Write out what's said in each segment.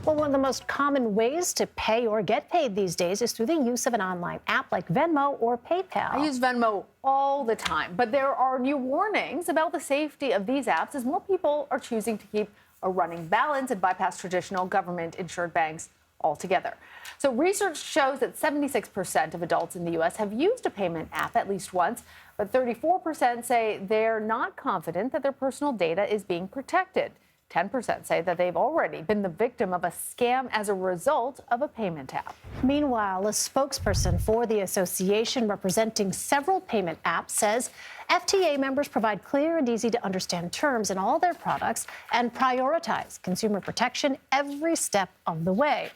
Well, one of the most common ways to pay or get paid these days is through the use of an online app like Venmo or PayPal. I use Venmo all the time, but there are new warnings about the safety of these apps as more people are choosing to keep a running balance and bypass traditional government-insured banks altogether. So research shows that 76% of adults in the U.S. have used a payment app at least once, but 34% say they're not confident that their personal data is being protected. 10% say that they've already been the victim of a scam as a result of a payment app. Meanwhile, a spokesperson for the association representing several payment apps says FTA members provide clear and easy to understand terms in all their products and prioritize consumer protection every step of the way.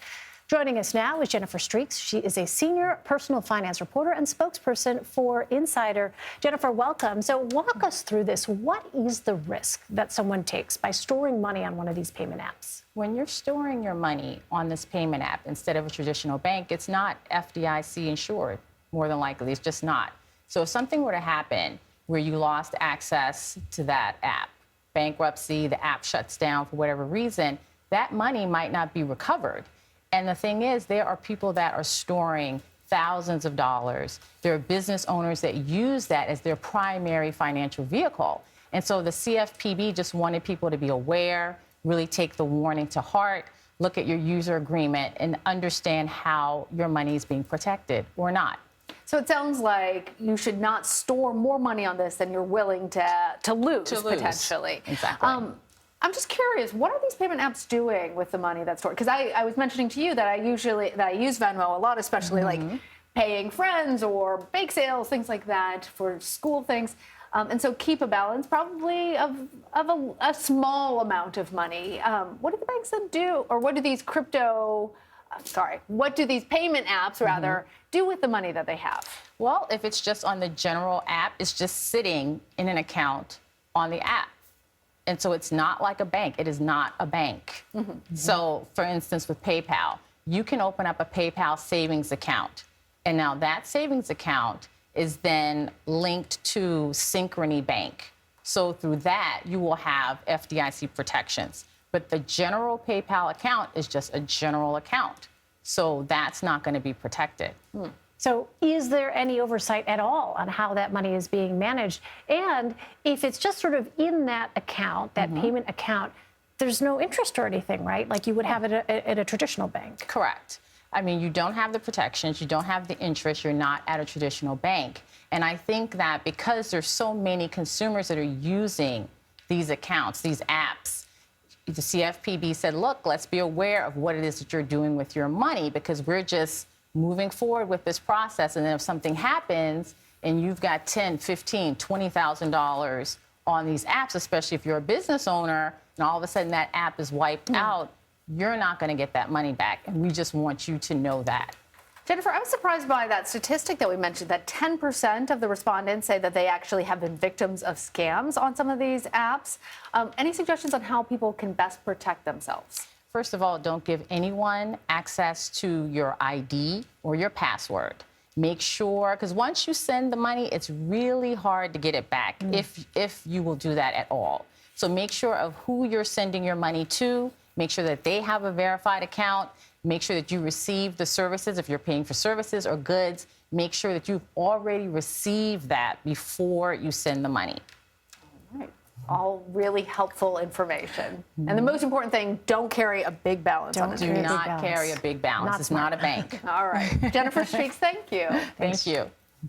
Joining us now is Jennifer Streaks. She is a senior personal finance reporter and spokesperson for Insider. Jennifer, welcome. So walk us through this. What is the risk that someone takes by storing money on one of these payment apps? When you're storing your money on this payment app instead of a traditional bank, it's not FDIC insured, more than likely. It's just not. So if something were to happen where you lost access to that app, bankruptcy, the app shuts down for whatever reason, that money might not be recovered. And the thing is, there are people that are storing thousands of dollars. There are business owners that use that as their primary financial vehicle. And so the CFPB just wanted people to be aware, really take the warning to heart, look at your user agreement and understand how your money is being protected or not. So it sounds like you should not store more money on this than you're willing to lose, potentially. Exactly. I'm just curious, what are these payment apps doing with the money that's stored? Because I was mentioning to you that I use Venmo a lot, especially like paying friends or bake sales, things like that for school things. And so keep a balance probably of a small amount of money. What do the banks then do? Or what do these what do these payment apps rather do with the money that they have? Well, if it's just on the general app, it's just sitting in an account on the app. And so it's not like a bank. It is not a bank. So, for instance, with PayPal, you can open up a PayPal savings account. And now that savings account is then linked to Synchrony Bank. So through that, you will have FDIC protections. But the general PayPal account is just a general account. So that's not going to be protected. So is there any oversight at all on how that money is being managed? And if it's just sort of in that account, that payment account, there's no interest or anything, right? Like you would have it at a traditional bank. Correct. I mean, you don't have the protections, you don't have the interest, you're not at a traditional bank. And I think that because there's so many consumers that are using these accounts, these apps, the CFPB said, look, let's be aware of what it is that you're doing with your money because we're just moving forward with this process. And then if something happens and you've got $10,000, $15,000, $20,000 on these apps, especially if you're a business owner and all of a sudden that app is wiped out, you're not going to get that money back. And we just want you to know that. Jennifer, I was surprised by that statistic that we mentioned, that 10% of the respondents say that they actually have been victims of scams on some of these apps. Any suggestions on how people can best protect themselves? First of all, don't give anyone access to your ID or your password. Make sure, because once you send the money, it's really hard to get it back if you will do that at all. So make sure of who you're sending your money to. Make sure that they have a verified account. Make sure that you receive the services. If you're paying for services or goods, make sure that you've already received that before you send the money. All right. All really helpful information. And the most important thing, don't carry a big balance on it. Do not carry a big balance. It's not a bank. All right. Jennifer Streaks, thank you. Thank you.